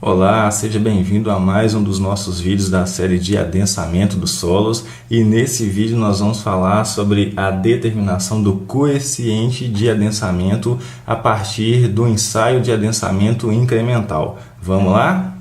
Olá, seja bem-vindo a mais um dos nossos vídeos da série de adensamento dos solos, e nesse vídeo nós vamos falar sobre a determinação do coeficiente de adensamento a partir do ensaio de adensamento incremental. Vamos lá?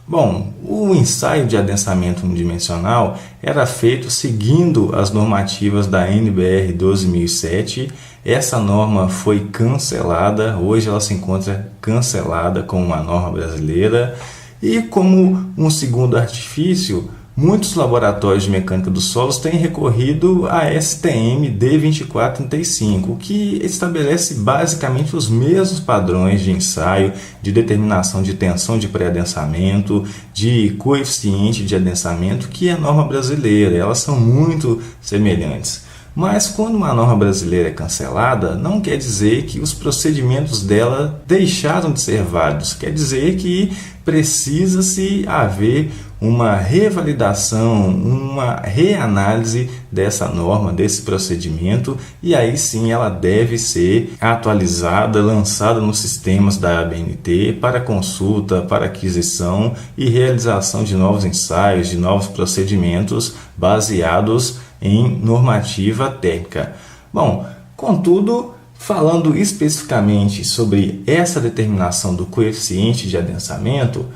Bom, o ensaio de adensamento unidimensional era feito seguindo as normativas da NBR 12007. Essa norma foi cancelada, hoje ela se encontra cancelada como uma norma brasileira. E como um segundo artifício, muitos laboratórios de mecânica dos solos têm recorrido à STM D2435, que estabelece basicamente os mesmos padrões de ensaio, de determinação de tensão de pré-adensamento, de coeficiente de adensamento, que é a norma brasileira. Elas são muito semelhantes. Mas quando uma norma brasileira é cancelada, não quer dizer que os procedimentos dela deixaram de ser válidos. Quer dizer que precisa-se haver uma revalidação, uma reanálise dessa norma, desse procedimento, e aí sim ela deve ser atualizada, lançada nos sistemas da ABNT para consulta, para aquisição e realização de novos ensaios, de novos procedimentos baseados em normativa técnica. Bom, contudo, falando especificamente sobre essa determinação do coeficiente de adensamento,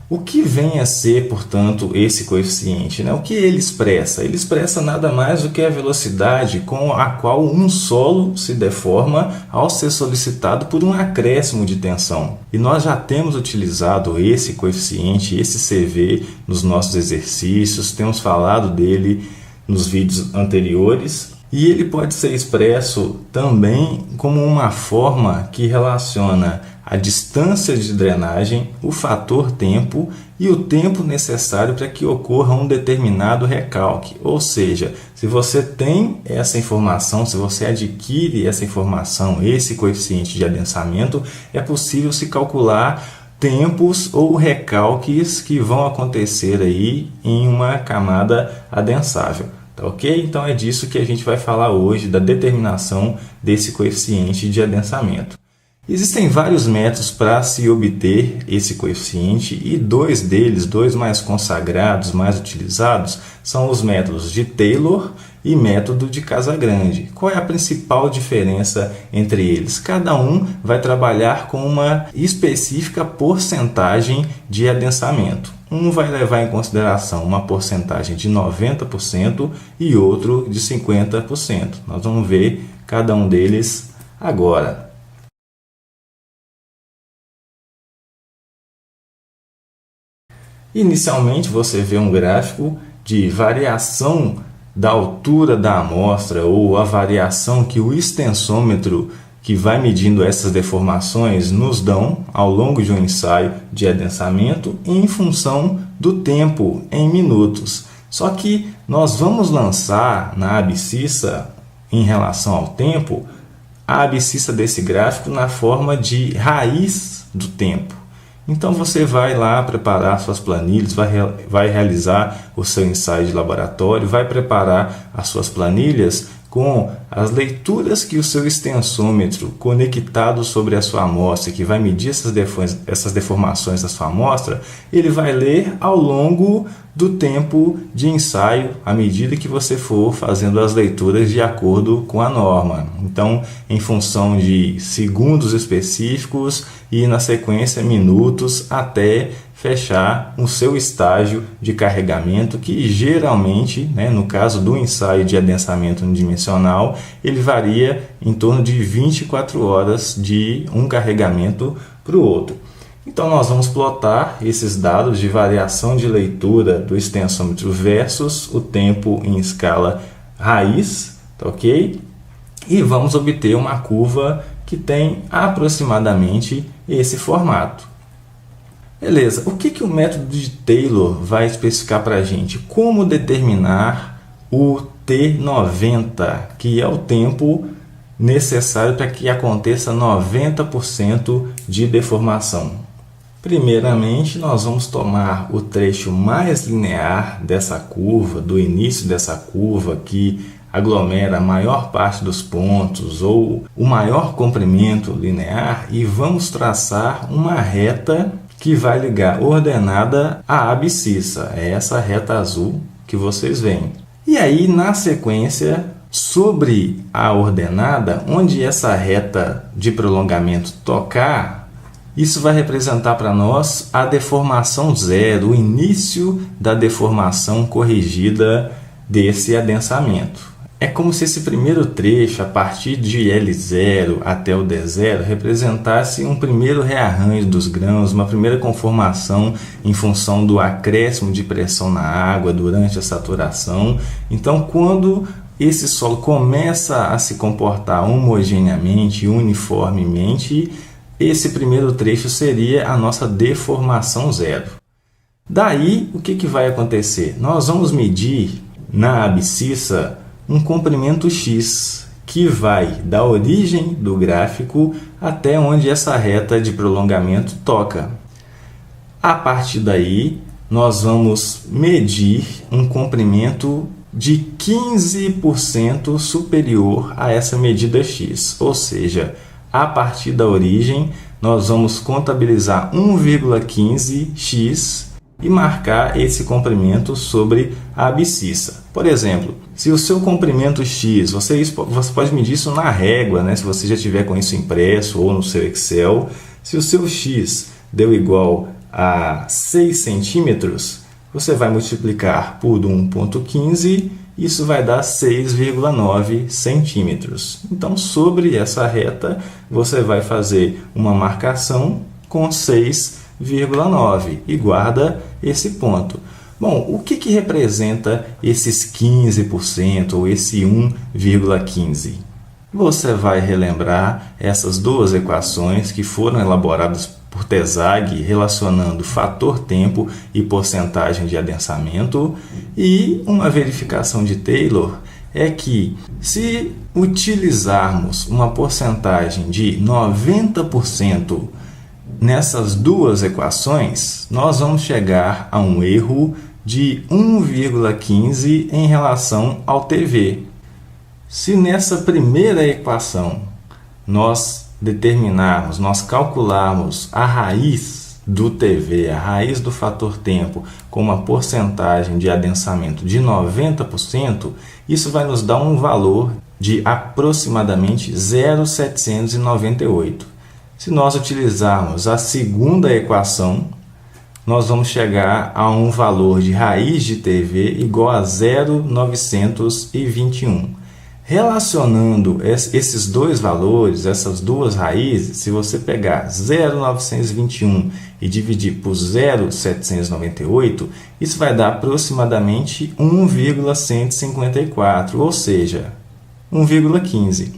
o que vem a ser, portanto, esse coeficiente, né? O que ele expressa? Ele expressa nada mais do que a velocidade com a qual um solo se deforma ao ser solicitado por um acréscimo de tensão. E nós já temos utilizado esse coeficiente, esse CV, nos nossos exercícios, temos falado dele nos vídeos anteriores. E ele pode ser expresso também como uma forma que relaciona a distância de drenagem, o fator tempo e o tempo necessário para que ocorra um determinado recalque. Ou seja, se você tem essa informação, se você adquire essa informação, esse coeficiente de adensamento, é possível se calcular tempos ou recalques que vão acontecer aí em uma camada adensável. Ok? Então é disso que a gente vai falar hoje, da determinação desse coeficiente de adensamento. Existem vários métodos para se obter esse coeficiente, e dois deles, dois mais consagrados, mais utilizados, são os métodos de Taylor e método de Casagrande. Qual é a principal diferença entre eles? Cada um vai trabalhar com uma específica porcentagem de adensamento. Um vai levar em consideração uma porcentagem de 90% e outro de 50%. Nós vamos ver cada um deles agora. Inicialmente você vê um gráfico de variação da altura da amostra, ou a variação que o extensômetro que vai medindo essas deformações nos dão ao longo de um ensaio de adensamento em função do tempo em minutos. Só que nós vamos lançar na abscissa, em relação ao tempo, a abscissa desse gráfico na forma de raiz do tempo. Então você vai lá preparar suas planilhas, vai realizar o seu ensaio de laboratório, vai preparar as suas planilhas com as leituras que o seu extensômetro conectado sobre a sua amostra, que vai medir essas deformações da sua amostra, ele vai ler ao longo do tempo de ensaio, à medida que você for fazendo as leituras de acordo com a norma. Então, em função de segundos específicos e, na sequência, minutos, até fechar o seu estágio de carregamento, que geralmente, no caso do ensaio de adensamento unidimensional, ele varia em torno de 24 horas de um carregamento para o outro. Então nós vamos plotar esses dados de variação de leitura do extensômetro versus o tempo em escala raiz, ok? E vamos obter uma curva que tem aproximadamente esse formato. Beleza, o que o método de Taylor vai especificar para a gente? Como determinar o T90, que é o tempo necessário para que aconteça 90% de deformação. Primeiramente, nós vamos tomar o trecho mais linear dessa curva, do início dessa curva que aglomera a maior parte dos pontos ou o maior comprimento linear, e vamos traçar uma reta que vai ligar ordenada à abscissa. É essa reta azul que vocês veem. E aí, na sequência, sobre a ordenada, onde essa reta de prolongamento tocar, isso vai representar para nós a deformação zero, o início da deformação corrigida desse adensamento. É como se esse primeiro trecho, a partir de L0 até o D0, representasse um primeiro rearranjo dos grãos, uma primeira conformação em função do acréscimo de pressão na água durante a saturação. Então, quando esse solo começa a se comportar homogeneamente, uniformemente, esse primeiro trecho seria a nossa deformação zero. Daí, o que vai acontecer? Nós vamos medir na abscissa um comprimento x, que vai da origem do gráfico até onde essa reta de prolongamento toca. A partir daí, nós vamos medir um comprimento de 15% superior a essa medida x, ou seja, a partir da origem, nós vamos contabilizar 1,15x e marcar esse comprimento sobre a abscissa. Por exemplo, se o seu comprimento x, você pode medir isso na régua, né? Se você já tiver com isso impresso ou no seu Excel, se o seu x deu igual a 6 centímetros, você vai multiplicar por 1,15, isso vai dar 6,9 centímetros. Então, sobre essa reta, você vai fazer uma marcação com 6,9 e guarda esse ponto. Bom, o que representa esses 15% ou esse 1,15? Você vai relembrar essas duas equações que foram elaboradas por Tesague, relacionando fator tempo e porcentagem de adensamento, e uma verificação de Taylor é que, se utilizarmos uma porcentagem de 90% nessas duas equações, nós vamos chegar a um erro de 1,15 em relação ao TV. Se nessa primeira equação nós calcularmos a raiz do TV, a raiz do fator tempo, com uma porcentagem de adensamento de 90%, isso vai nos dar um valor de aproximadamente 0,798. Se nós utilizarmos a segunda equação, nós vamos chegar a um valor de raiz de TV igual a 0,921. Relacionando esses dois valores, essas duas raízes, se você pegar 0,921 e dividir por 0,798, isso vai dar aproximadamente 1,154, ou seja, 1,15.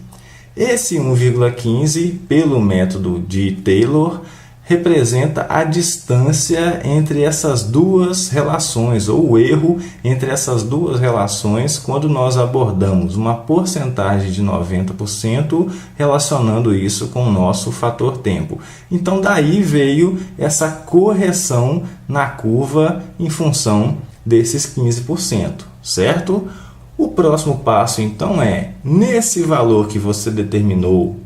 Esse 1,15, pelo método de Taylor, representa a distância entre essas duas relações, ou o erro entre essas duas relações, quando nós abordamos uma porcentagem de 90%, relacionando isso com o nosso fator tempo. Então, daí veio essa correção na curva em função desses 15%, certo? O próximo passo, então, é, nesse valor que você determinou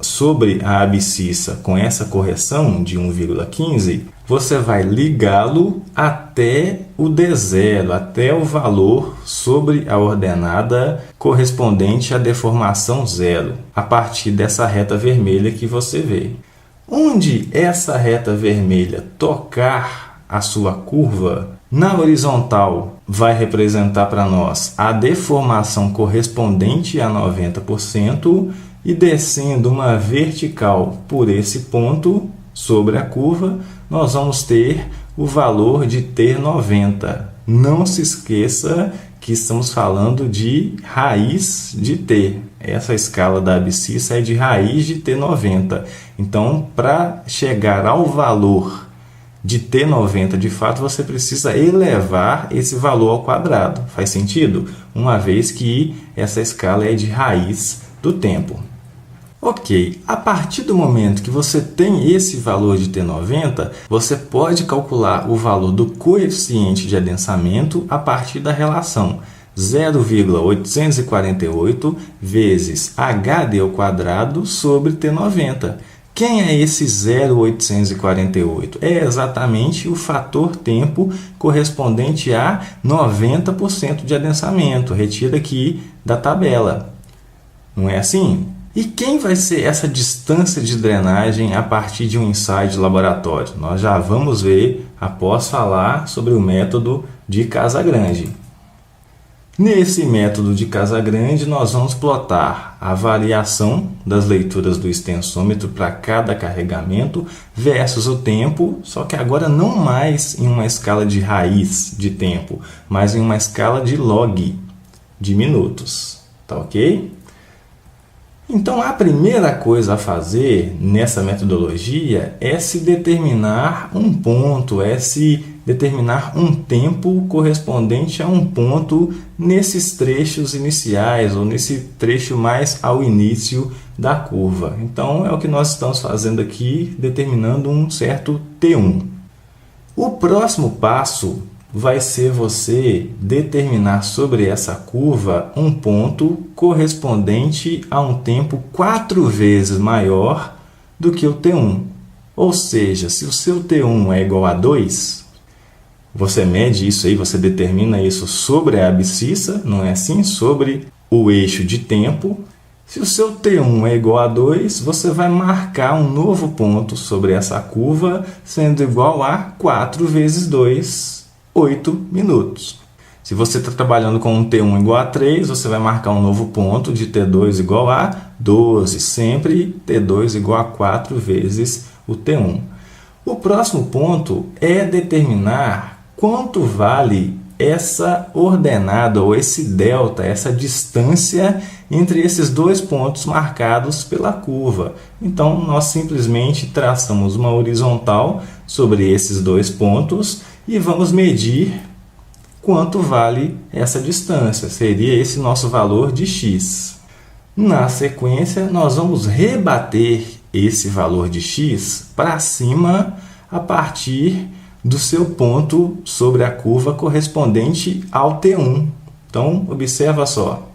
sobre a abscissa com essa correção de 1,15, você vai ligá-lo até o D0, até o valor sobre a ordenada correspondente à deformação zero, a partir dessa reta vermelha que você vê. Onde essa reta vermelha tocar a sua curva, na horizontal vai representar para nós a deformação correspondente a 90%, e descendo uma vertical por esse ponto sobre a curva, nós vamos ter o valor de T90. Não se esqueça que estamos falando de raiz de T. Essa escala da abscissa é de raiz de T90. Então, para chegar ao valor de T90 de fato, você precisa elevar esse valor ao quadrado. Faz sentido? Uma vez que essa escala é de raiz do tempo. Ok, a partir do momento que você tem esse valor de T90, você pode calcular o valor do coeficiente de adensamento a partir da relação 0,848 vezes HD² sobre T90. Quem é esse 0,848? É exatamente o fator tempo correspondente a 90% de adensamento, retido aqui da tabela. Não é assim? E quem vai ser essa distância de drenagem a partir de um ensaio de laboratório? Nós já vamos ver após falar sobre o método de Casagrande. Nesse método de Casagrande, nós vamos plotar a variação das leituras do extensômetro para cada carregamento versus o tempo, só que agora não mais em uma escala de raiz de tempo, mas em uma escala de log, de minutos. Tá ok? Então, a primeira coisa a fazer nessa metodologia é se determinar um ponto, é se determinar um tempo correspondente a um ponto nesses trechos iniciais ou nesse trecho mais ao início da curva. Então, é o que nós estamos fazendo aqui, determinando um certo T1. O próximo passo vai ser você determinar sobre essa curva um ponto correspondente a um tempo 4 vezes maior do que o T1. Ou seja, se o seu T1 é igual a 2, você mede isso aí, você determina isso sobre a abscissa, não é assim? Sobre o eixo de tempo. Se o seu T1 é igual a 2, você vai marcar um novo ponto sobre essa curva, sendo igual a 4 vezes 2, 8 minutos. Se você está trabalhando com um T1 igual a 3, você vai marcar um novo ponto de T2 igual a 12, sempre T2 igual a 4 vezes o T1. O próximo ponto é determinar quanto vale essa ordenada ou esse delta, essa distância entre esses dois pontos marcados pela curva. Então, nós simplesmente traçamos uma horizontal sobre esses dois pontos e vamos medir quanto vale essa distância. Seria esse nosso valor de x. Na sequência, nós vamos rebater esse valor de x para cima a partir do seu ponto sobre a curva correspondente ao T1. Então, observa só.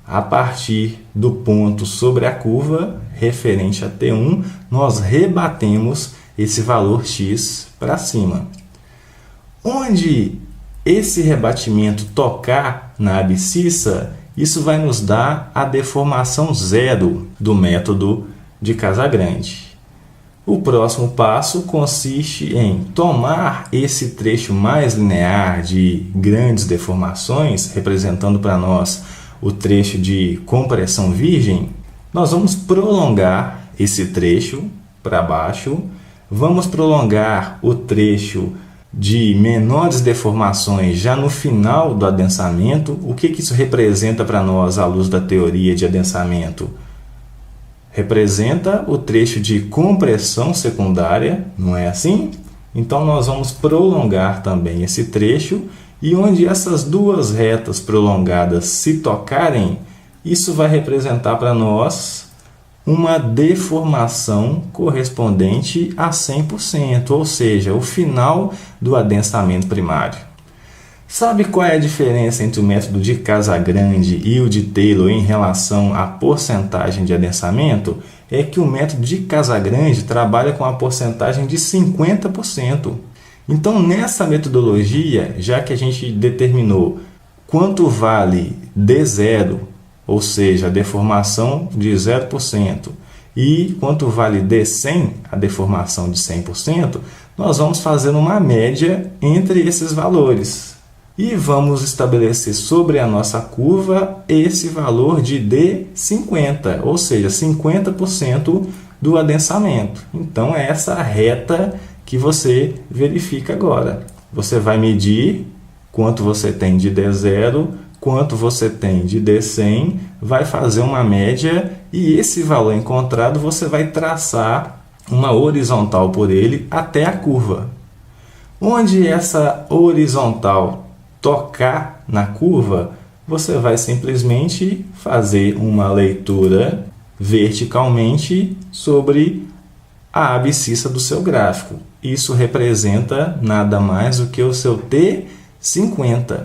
A partir do ponto sobre a curva referente a T1, nós rebatemos esse valor x para cima. Onde esse rebatimento tocar na abscissa, isso vai nos dar a deformação zero do método de Casagrande. O próximo passo consiste em tomar esse trecho mais linear de grandes deformações, representando para nós o trecho de compressão virgem. Nós vamos prolongar esse trecho para baixo, vamos prolongar o trecho de menores deformações já no final do adensamento. O que isso representa para nós à luz da teoria de adensamento? Representa o trecho de compressão secundária, não é assim? Então, nós vamos prolongar também esse trecho, e onde essas duas retas prolongadas se tocarem, isso vai representar para nós uma deformação correspondente a 100%, ou seja, o final do adensamento primário. Sabe qual é a diferença entre o método de Casagrande e o de Taylor em relação à porcentagem de adensamento? É que o método de Casagrande trabalha com a porcentagem de 50%. Então, nessa metodologia, já que a gente determinou quanto vale D0, ou seja, a deformação de 0%, e quanto vale D100, a deformação de 100%, nós vamos fazer uma média entre esses valores. E vamos estabelecer sobre a nossa curva esse valor de D50, ou seja, 50% do adensamento. Então, é essa reta que você verifica agora. Você vai medir quanto você tem de D0, quanto você tem de D100, vai fazer uma média e esse valor encontrado você vai traçar uma horizontal por ele até a curva. Onde essa horizontal tocar na curva, você vai simplesmente fazer uma leitura verticalmente sobre a abscissa do seu gráfico. Isso representa nada mais do que o seu T50.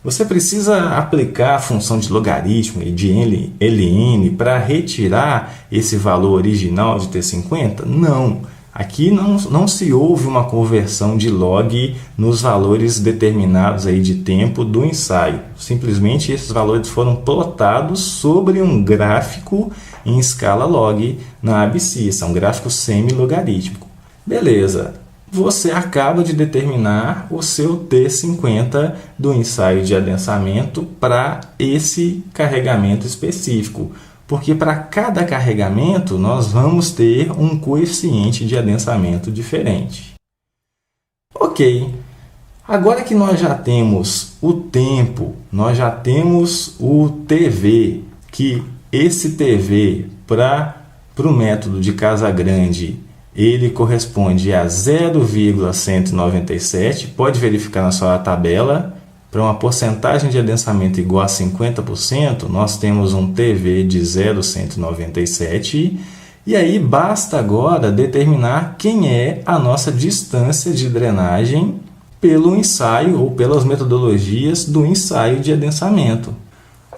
Você precisa aplicar a função de logaritmo e de ln para retirar esse valor original de T50? Não. Aqui não se houve uma conversão de log nos valores determinados aí de tempo do ensaio. Simplesmente esses valores foram plotados sobre um gráfico em escala log na abscissa, um gráfico semi-logarítmico. Beleza, você acaba de determinar o seu T50 do ensaio de adensamento para esse carregamento específico. Porque para cada carregamento nós vamos ter um coeficiente de adensamento diferente. Ok, agora que nós já temos o tempo, nós já temos o TV, que esse TV para o método de Casagrande, ele corresponde a 0,197, pode verificar na sua tabela. Para uma porcentagem de adensamento igual a 50%, nós temos um TV de 0,197. E aí basta agora determinar quem é a nossa distância de drenagem pelo ensaio ou pelas metodologias do ensaio de adensamento.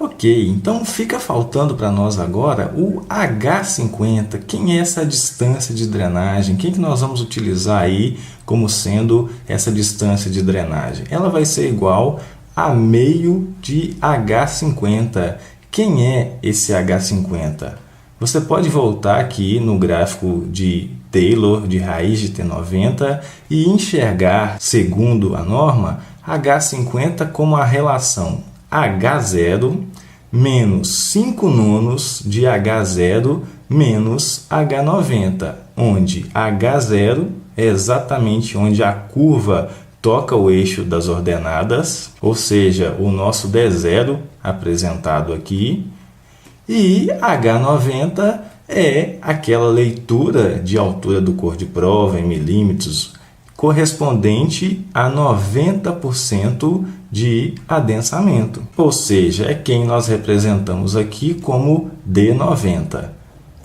Ok, então fica faltando para nós agora o H50. Quem é essa distância de drenagem? Quem que nós vamos utilizar aí como sendo essa distância de drenagem? Ela vai ser igual a meio de H50. Quem é esse H50? Você pode voltar aqui no gráfico de Taylor de raiz de T90 e enxergar, segundo a norma, H50 como a relação H0 menos 5 nonos de H0 menos H90, onde H0 é exatamente onde a curva toca o eixo das ordenadas, ou seja, o nosso D0 apresentado aqui, e H90 é aquela leitura de altura do cor de prova em milímetros correspondente a 90% de adensamento, ou seja, é quem nós representamos aqui como D90.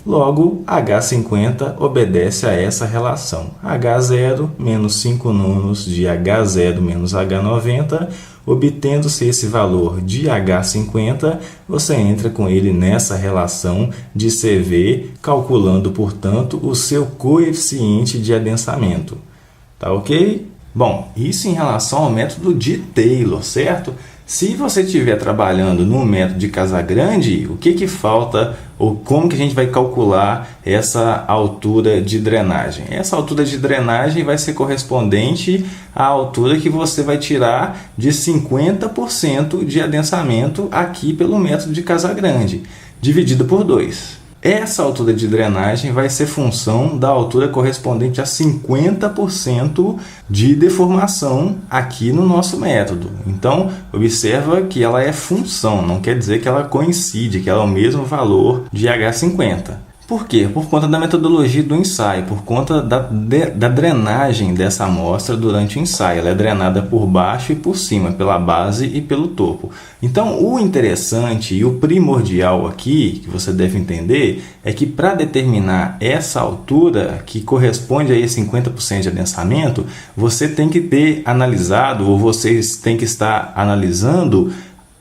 Logo, H50 obedece a essa relação. H0 menos 5 nonos de H0 menos H90, obtendo-se esse valor de H50, você entra com ele nessa relação de CV, calculando, portanto, o seu coeficiente de adensamento. Tá ok? Bom, isso em relação ao método de Taylor, certo? Se você estiver trabalhando no método de Casagrande, o que falta ou como que a gente vai calcular essa altura de drenagem? Essa altura de drenagem vai ser correspondente à altura que você vai tirar de 50% de adensamento aqui pelo método de Casagrande, dividido por 2. Essa altura de drenagem vai ser função da altura correspondente a 50% de deformação aqui no nosso método. Então, observa que ela é função, não quer dizer que ela coincide, que ela é o mesmo valor de H50. Por quê? Por conta da metodologia do ensaio, por conta da drenagem dessa amostra durante o ensaio. Ela é drenada por baixo e por cima, pela base e pelo topo. Então, o interessante e o primordial aqui, que você deve entender, é que para determinar essa altura, que corresponde a esse 50% de adensamento, você tem que ter analisado, ou vocês têm que estar analisando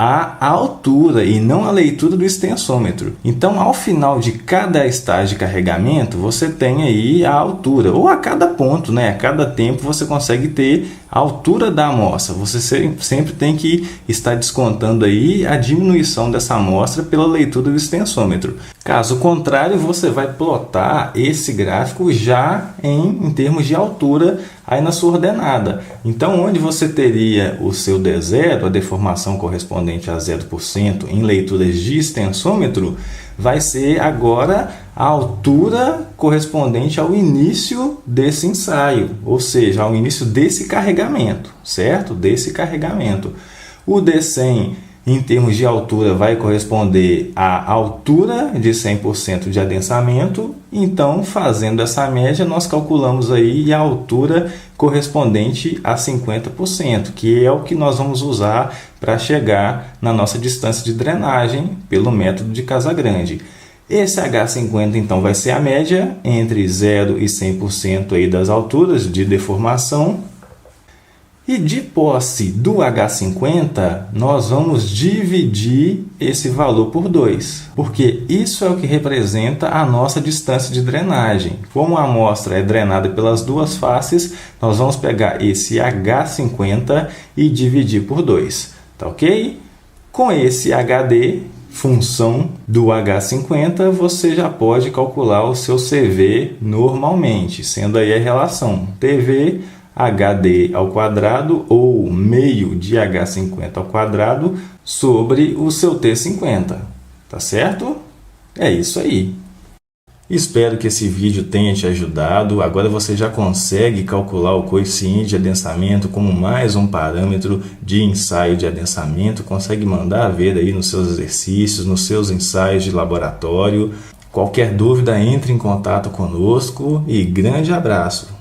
a altura e não a leitura do extensômetro. Então, ao final de cada estágio de carregamento, você tem aí a altura, ou a cada ponto, né? A cada tempo você consegue ter a altura da amostra. Você sempre tem que estar descontando aí a diminuição dessa amostra pela leitura do extensômetro. Caso contrário, você vai plotar esse gráfico já em termos de altura aí na sua ordenada. Então, onde você teria o seu D0, a deformação correspondente a 0% em leituras de extensômetro, vai ser agora a altura correspondente ao início desse ensaio, ou seja, ao início desse carregamento, certo? Desse carregamento. O D100, em termos de altura, vai corresponder à altura de 100% de adensamento. Então, fazendo essa média, nós calculamos aí a altura correspondente a 50%, que é o que nós vamos usar para chegar na nossa distância de drenagem pelo método de Casagrande. Esse H50 então vai ser a média entre 0 e 100% aí das alturas de deformação. E de posse do H50, nós vamos dividir esse valor por 2, porque isso é o que representa a nossa distância de drenagem. Como a amostra é drenada pelas duas faces, nós vamos pegar esse H50 e dividir por 2, tá ok? Com esse HD, função do H50, você já pode calcular o seu CV normalmente, sendo aí a relação TV HD ao quadrado ou meio de H50 ao quadrado sobre o seu T50, tá certo? É isso aí. Espero que esse vídeo tenha te ajudado. Agora você já consegue calcular o coeficiente de adensamento como mais um parâmetro de ensaio de adensamento. Consegue mandar ver aí nos seus exercícios, nos seus ensaios de laboratório. Qualquer dúvida, entre em contato conosco e grande abraço!